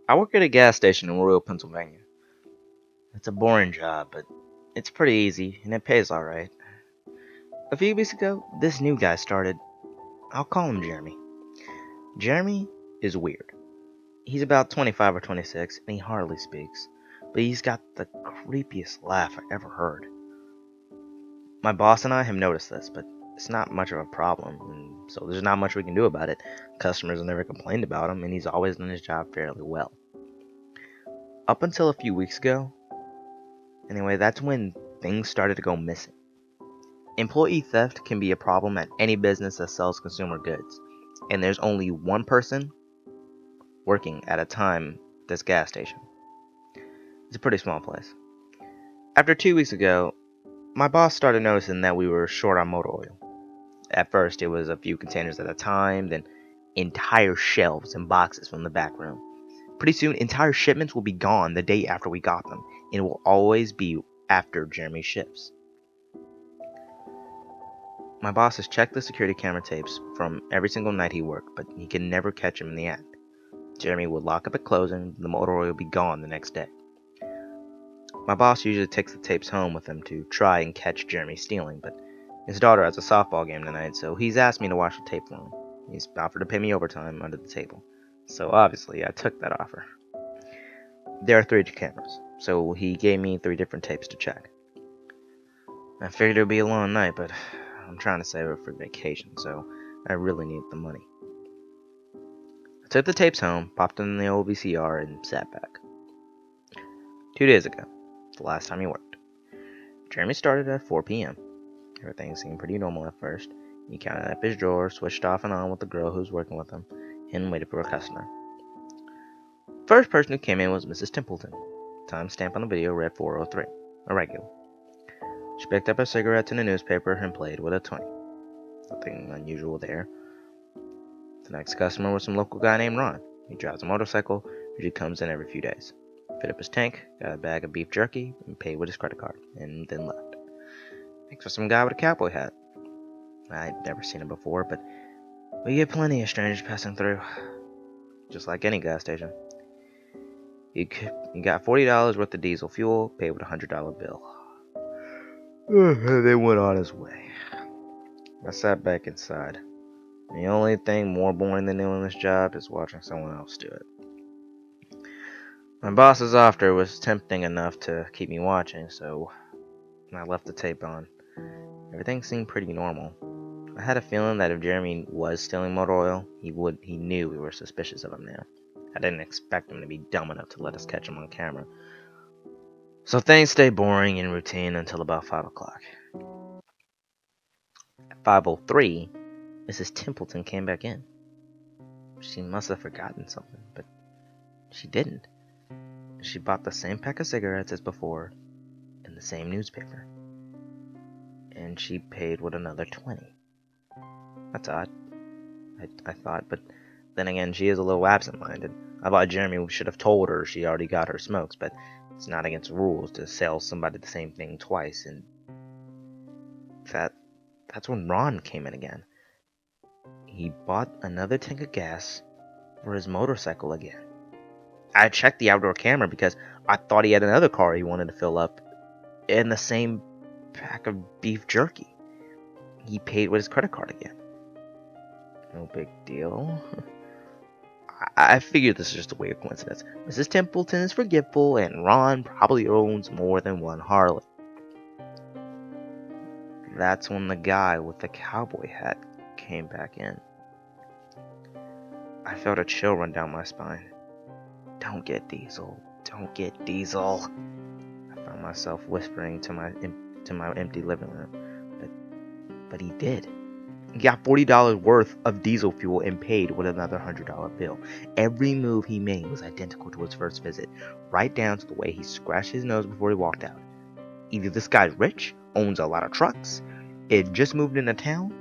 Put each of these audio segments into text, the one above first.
I work at a gas station in Royal, Pennsylvania. It's a boring job, but it's pretty easy and it pays alright. A few weeks ago, this new guy started. I'll call him Jeremy. Jeremy is weird. He's about 25 or 26 and he hardly speaks, but he's got the creepiest laugh I ever heard. My boss and I have noticed this, but it's not much of a problem, and so there's not much we can do about it. Customers have never complained about him, and he's always done his job fairly well. Up until a few weeks ago, anyway, that's when things started to go missing. Employee theft can be a problem at any business that sells consumer goods, and there's only one person working at a time at this gas station. It's a pretty small place. After 2 weeks ago, my boss started noticing that we were short on motor oil. At first, it was a few containers at a time, then entire shelves and boxes from the back room. Pretty soon, entire shipments will be gone the day after we got them, and it will always be after Jeremy's shifts. My boss has checked the security camera tapes from every single night he worked, but he can never catch him in the act. Jeremy would lock up at closing, the motor oil would be gone the next day. My boss usually takes the tapes home with him to try and catch Jeremy stealing, but his daughter has a softball game tonight, so he's asked me to watch the tape for him. He's offered to pay me overtime under the table, so obviously I took that offer. There are 3 cameras, so he gave me 3 different tapes to check. I figured it would be a long night, but I'm trying to save it for vacation, so I really need the money. I took the tapes home, popped them in the old VCR, and sat back. 2 days ago, the last time he worked. Jeremy started at 4 p.m. Everything seemed pretty normal at first. He counted up his drawers, switched off and on with the girl who was working with him, and waited for a customer. First person who came in was Mrs. Templeton. Timestamp on the video read 4:03, a regular. She picked up her cigarettes and a newspaper and played with a 20. Nothing unusual there. The next customer was some local guy named Ron. He drives a motorcycle, usually comes in every few days. Filled up his tank, got a bag of beef jerky, and paid with his credit card, and then left. Next was some guy with a cowboy hat. I'd never seen him before, but we get plenty of strangers passing through. Just like any gas station. He got $40 worth of diesel fuel, paid with a $100 bill. Then went on his way. I sat back inside. The only thing more boring than doing this job is watching someone else do it. My boss's offer was tempting enough to keep me watching, so I left the tape on. Everything seemed pretty normal. I had a feeling that if Jeremy was stealing motor oil, he knew we were suspicious of him now. I didn't expect him to be dumb enough to let us catch him on camera. So things stayed boring and routine until about 5 o'clock. At 5:03, Mrs. Templeton came back in. She must have forgotten something, but she didn't. She bought the same pack of cigarettes as before and the same newspaper. And she paid with another 20. That's odd, I thought, but then again, she is a little absent-minded. I thought Jeremy should have told her she already got her smokes, but it's not against the rules to sell somebody the same thing twice, and that's when Ron came in again. He bought another tank of gas for his motorcycle again. I checked the outdoor camera because I thought he had another car he wanted to fill up, and the same pack of beef jerky. He paid with his credit card again. No big deal. I figured this is just a weird coincidence. Mrs. Templeton is forgetful, and Ron probably owns more than one Harley. That's when the guy with the cowboy hat came back in. I felt a chill run down my spine. Don't get Diesel. Don't get Diesel. I found myself whispering to my empty living room. But he did. He got $40 worth of diesel fuel and paid with another $100 bill. Every move he made was identical to his first visit, right down to the way he scratched his nose before he walked out. Either this guy's rich, owns a lot of trucks, had just moved into town,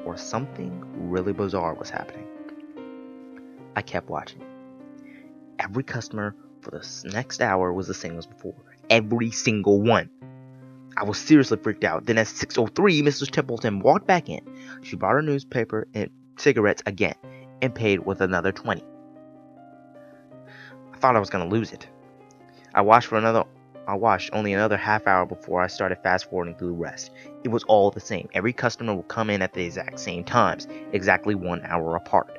or something really bizarre was happening. I kept watching. Every customer for the next hour was the same as before. Every single one. I was seriously freaked out. Then at 6:03, Mrs. Templeton walked back in. She brought her newspaper and cigarettes again, and paid with another 20. I thought I was gonna lose it. I watched only another half hour before I started fast forwarding through the rest. It was all the same. Every customer would come in at the exact same times, exactly 1 hour apart.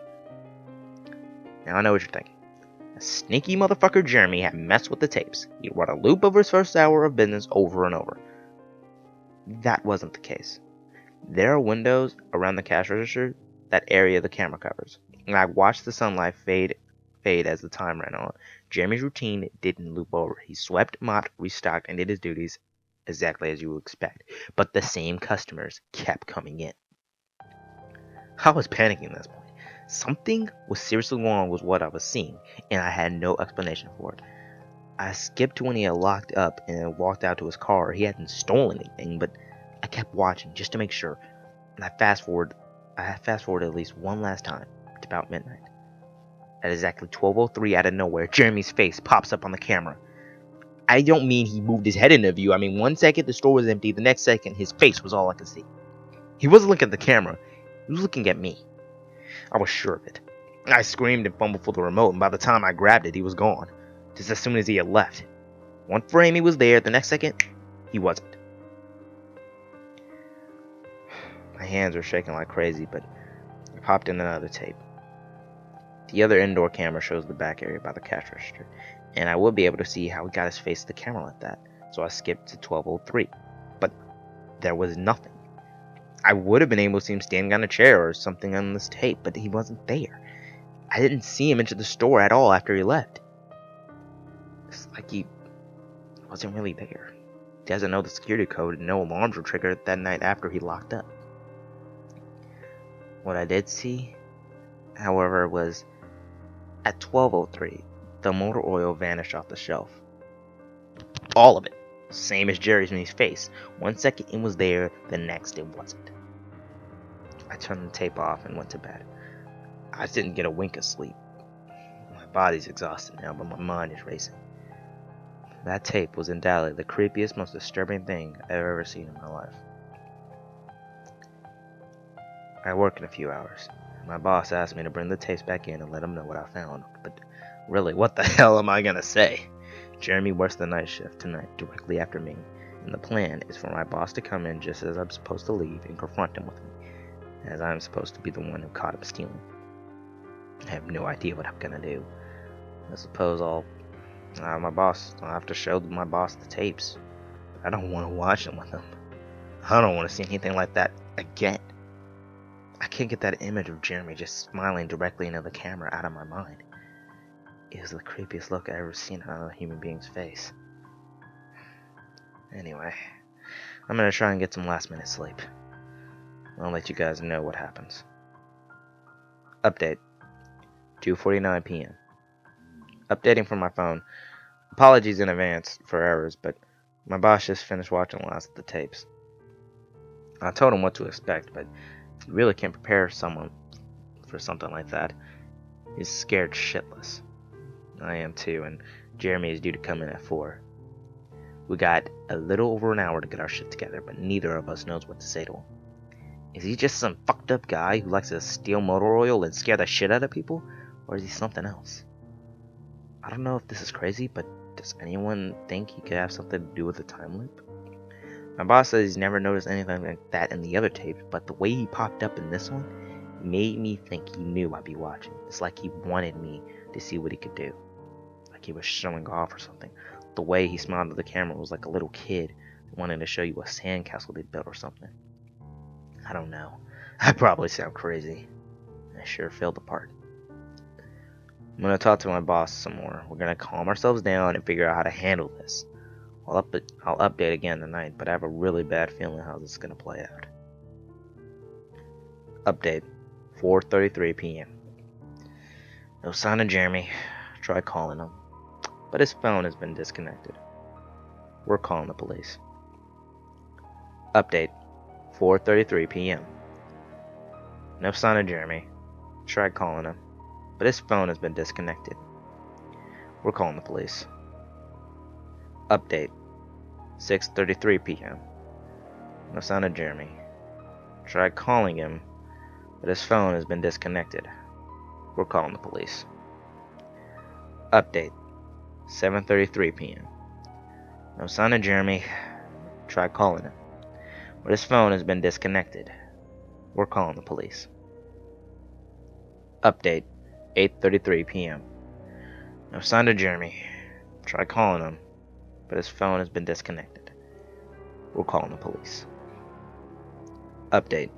Now I know what you're thinking. A sneaky motherfucker Jeremy had messed with the tapes. He run a loop of his first hour of business over and over. That wasn't the case. There are windows around the cash register that area the camera covers, and I watched the sunlight fade as the time ran on. Jeremy's routine didn't loop over. He swept, mopped, restocked, and did his duties exactly as you would expect. But the same customers kept coming in. I was panicking at this point. Something was seriously wrong with what I was seeing, and I had no explanation for it. I skipped to when he had locked up and walked out to his car. He hadn't stolen anything, but I kept watching just to make sure. And I fast forwarded at least one last time to about midnight. At exactly 12:03, out of nowhere, Jeremy's face pops up on the camera. I don't mean he moved his head into view. I mean, 1 second the store was empty, the next second his face was all I could see. He wasn't looking at the camera, he was looking at me. I was sure of it. I screamed and fumbled for the remote, and by the time I grabbed it, he was gone. Just as soon as he had left. One frame he was there, the next second, he wasn't. My hands were shaking like crazy, but I popped in another tape. The other indoor camera shows the back area by the cash register, and I would be able to see how he got his face to the camera like that, so I skipped to 12:03. But there was nothing. I would have been able to see him standing on a chair or something on this tape, but he wasn't there. I didn't see him enter the store at all after he left. It's like he wasn't really there. He doesn't know the security code, and no alarms were triggered that night after he locked up. What I did see, however, was at 12:03, the motor oil vanished off the shelf. All of it. Same as Jeremy's face. 1 second it was there, the next it wasn't. I turned the tape off and went to bed. I didn't get a wink of sleep. My body's exhausted now, but my mind is racing. That tape was undoubtedly the creepiest, most disturbing thing I've ever seen in my life. I work in a few hours. My boss asked me to bring the tapes back in and let him know what I found, but really, what the hell am I gonna say? Jeremy works the night shift tonight, directly after me, and the plan is for my boss to come in just as I'm supposed to leave and confront him with me, as I'm supposed to be the one who caught him stealing. I have no idea what I'm gonna do. I suppose I'll have to show my boss the tapes. I don't want to watch them with him. I don't want to see anything like that again. I can't get that image of Jeremy just smiling directly into the camera out of my mind. It was the creepiest look I've ever seen on a human being's face. Anyway, I'm gonna try and get some last minute sleep. I'll let you guys know what happens. Update. 2:49 p.m. Updating from my phone. Apologies in advance for errors, but my boss just finished watching the last of the tapes. I told him what to expect, but you really can't prepare someone for something like that. He's scared shitless. I am too, and Jeremy is due to come in at 4. We got a little over an hour to get our shit together, but neither of us knows what to say to him. Is he just some fucked up guy who likes to steal motor oil and scare the shit out of people? Or is he something else? I don't know if this is crazy, but does anyone think he could have something to do with the time loop? My boss says he's never noticed anything like that in the other tapes, but the way he popped up in this one made me think he knew I'd be watching. It's like he wanted me to see what he could do. Like he was showing off or something. The way he smiled at the camera was like a little kid wanting to show you a sandcastle they built or something. I don't know. I probably sound crazy. I sure feel the part. I'm going to talk to my boss some more. We're going to calm ourselves down and figure out how to handle this. I'll update again tonight, but I have a really bad feeling how this is going to play out. Update. 4:33 p.m. No sign of Jeremy. Try calling him, but his phone has been disconnected. We're calling the police. Update. 4:33 p.m. No sign of Jeremy. Tried calling him, but his phone has been disconnected. We're calling the police. Update. 6:33 p.m. No sign of Jeremy. Tried calling him, but his phone has been disconnected. We're calling the police. Update. 7:33 p.m. No sign of Jeremy. Tried calling him, but his phone has been disconnected. We're calling the police. Update, 8:33 p.m. No sign of Jeremy. Tried calling him, but his phone has been disconnected. We're calling the police. Update,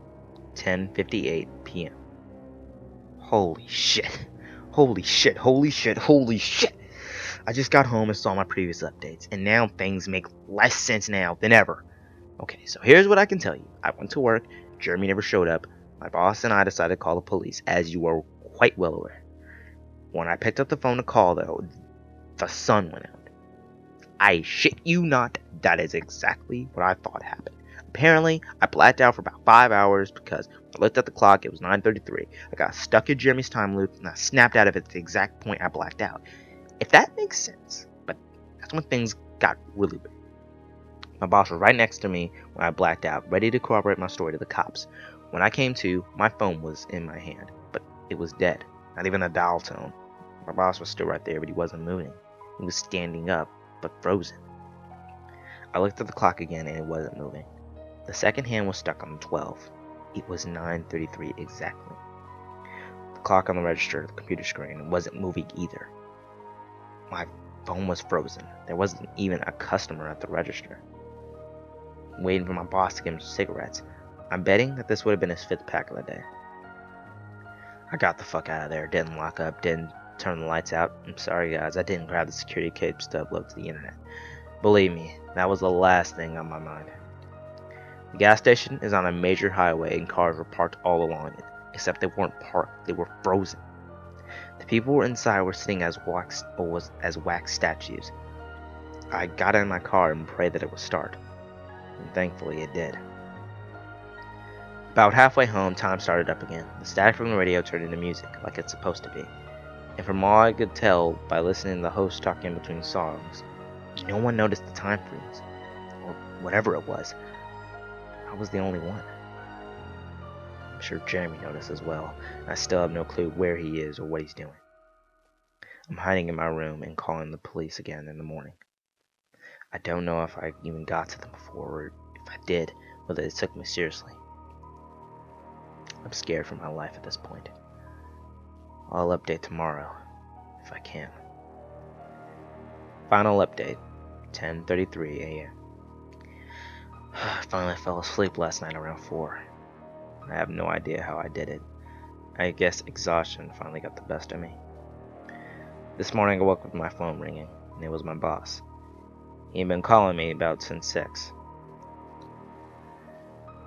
10:58 p.m. Holy shit. Holy shit, holy shit, holy shit. I just got home and saw my previous updates, and now things make less sense now than ever. Okay, so here's what I can tell you. I went to work, Jeremy never showed up, my boss and I decided to call the police, as you are quite well aware. When I picked up the phone to call, though, the sun went out. I shit you not, that is exactly what I thought happened. Apparently, I blacked out for about 5 hours because when I looked at the clock, it was 9:33. I got stuck in Jeremy's time loop, and I snapped out of it at the exact point I blacked out. If that makes sense, but that's when things got really weird. My boss was right next to me when I blacked out, ready to corroborate my story to the cops. When I came to, my phone was in my hand, but it was dead, not even a dial tone. My boss was still right there, but he wasn't moving. He was standing up, but frozen. I looked at the clock again, and it wasn't moving. The second hand was stuck on the 12. It was 9:33 exactly. The clock on the register, the computer screen, wasn't moving either. My phone was frozen. There wasn't even a customer at the register. I'm waiting for my boss to give him some cigarettes. I'm betting that this would have been his 5th pack of the day. I got the fuck out of there. Didn't lock up. Didn't turn the lights out. I'm sorry, guys. I didn't grab the security cables to upload to the internet. Believe me, that was the last thing on my mind. The gas station is on a major highway and cars were parked all along it. Except they weren't parked. They were frozen. The people inside were sitting as wax statues. I got in my car and prayed that it would start. And thankfully it did. About halfway home, time started up again. The static from the radio turned into music, like it's supposed to be. And from all I could tell by listening to the host talk in between songs, no one noticed the time freeze. Or whatever it was. I was the only one. I'm sure Jeremy noticed as well. I still have no clue where he is or what he's doing. I'm hiding in my room and calling the police again in the morning. I don't know if I even got to them before, or if I did, whether they took me seriously. I'm scared for my life at this point. I'll update tomorrow, if I can. Final update, 10:33 a.m. I finally fell asleep last night around 4. I have no idea how I did it. I guess exhaustion finally got the best of me. This morning I woke up with my phone ringing, and it was my boss. He had been calling me about since 6.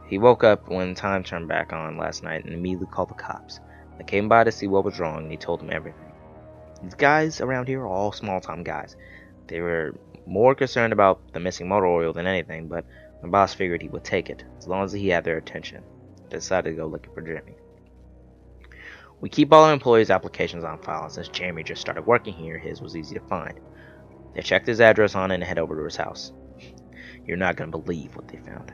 He woke up when time turned back on last night and immediately called the cops. They came by to see what was wrong, and he told them everything. These guys around here are all small-time guys. They were more concerned about the missing motor oil than anything, but my boss figured he would take it, as long as he had their attention. They decided to go looking for Jeremy. We keep all our employees' applications on file, and since Jeremy just started working here, his was easy to find. They checked his address on it and head over to his house. You're not going to believe what they found.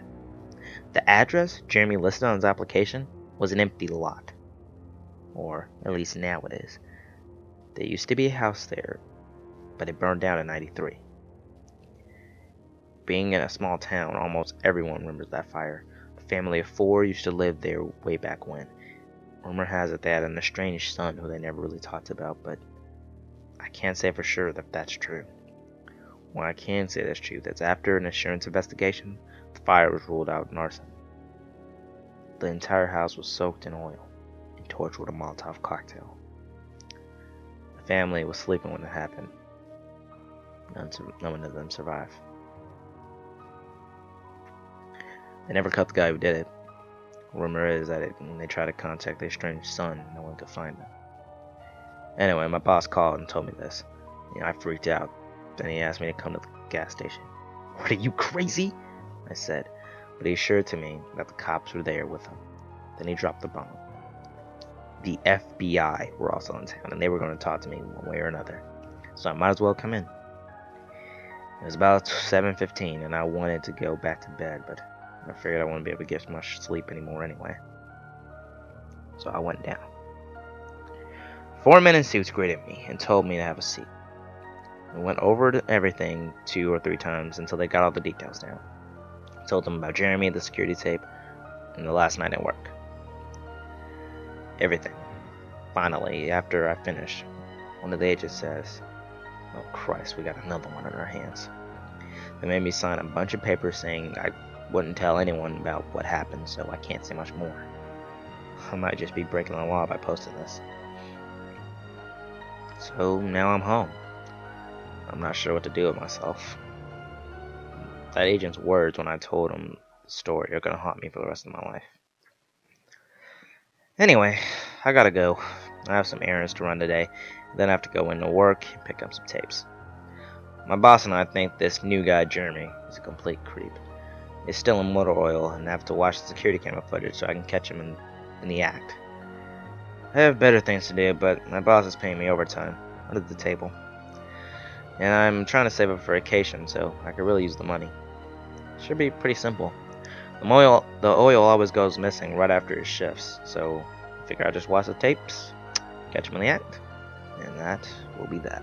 The address Jeremy listed on his application was an empty lot. Or, at least now it is. There used to be a house there, but it burned down in '93. Being in a small town, almost everyone remembers that fire. A family of 4 used to live there way back when. Rumor has it they had an estranged son who they never really talked about, but I can't say for sure that that's true. What I can say that's true, that's after an insurance investigation, the fire was ruled out in arson. The entire house was soaked in oil and torched with a Molotov cocktail. The family was sleeping when it happened. None of them survived. They never caught the guy who did it. Rumor is that when they tried to contact their estranged son, no one could find him. Anyway, my boss called and told me this. I freaked out. Then he asked me to come to the gas station. What, are you crazy? I said, but he assured to me that the cops were there with him. Then he dropped the bomb. The FBI were also in town, and they were going to talk to me one way or another. So I might as well come in. It was about 7:15, and I wanted to go back to bed, but I figured I wouldn't be able to get much sleep anymore anyway. So I went down. 4 men in suits greeted me and told me to have a seat. We went over everything 2 or 3 times until they got all the details down. I told them about Jeremy, the security tape, and the last night at work. Everything. Finally, after I finished, one of the agents says, "Oh Christ, we got another one on our hands." They made me sign a bunch of papers saying I wouldn't tell anyone about what happened, so I can't say much more. I might just be breaking the law by posting this. So now I'm home. I'm not sure what to do with myself. That agent's words when I told him the story are gonna haunt me for the rest of my life. Anyway, I gotta go. I have some errands to run today, then I have to go into work and pick up some tapes. My boss and I think this new guy, Jeremy, is a complete creep. He's still in motor oil, and I have to watch the security camera footage so I can catch him in the act. I have better things to do, but my boss is paying me overtime under the table. And I'm trying to save up for vacation, so I could really use the money. Should be pretty simple. The oil always goes missing right after his shifts, so I figure I'll just watch the tapes, catch him in the act, and that will be that.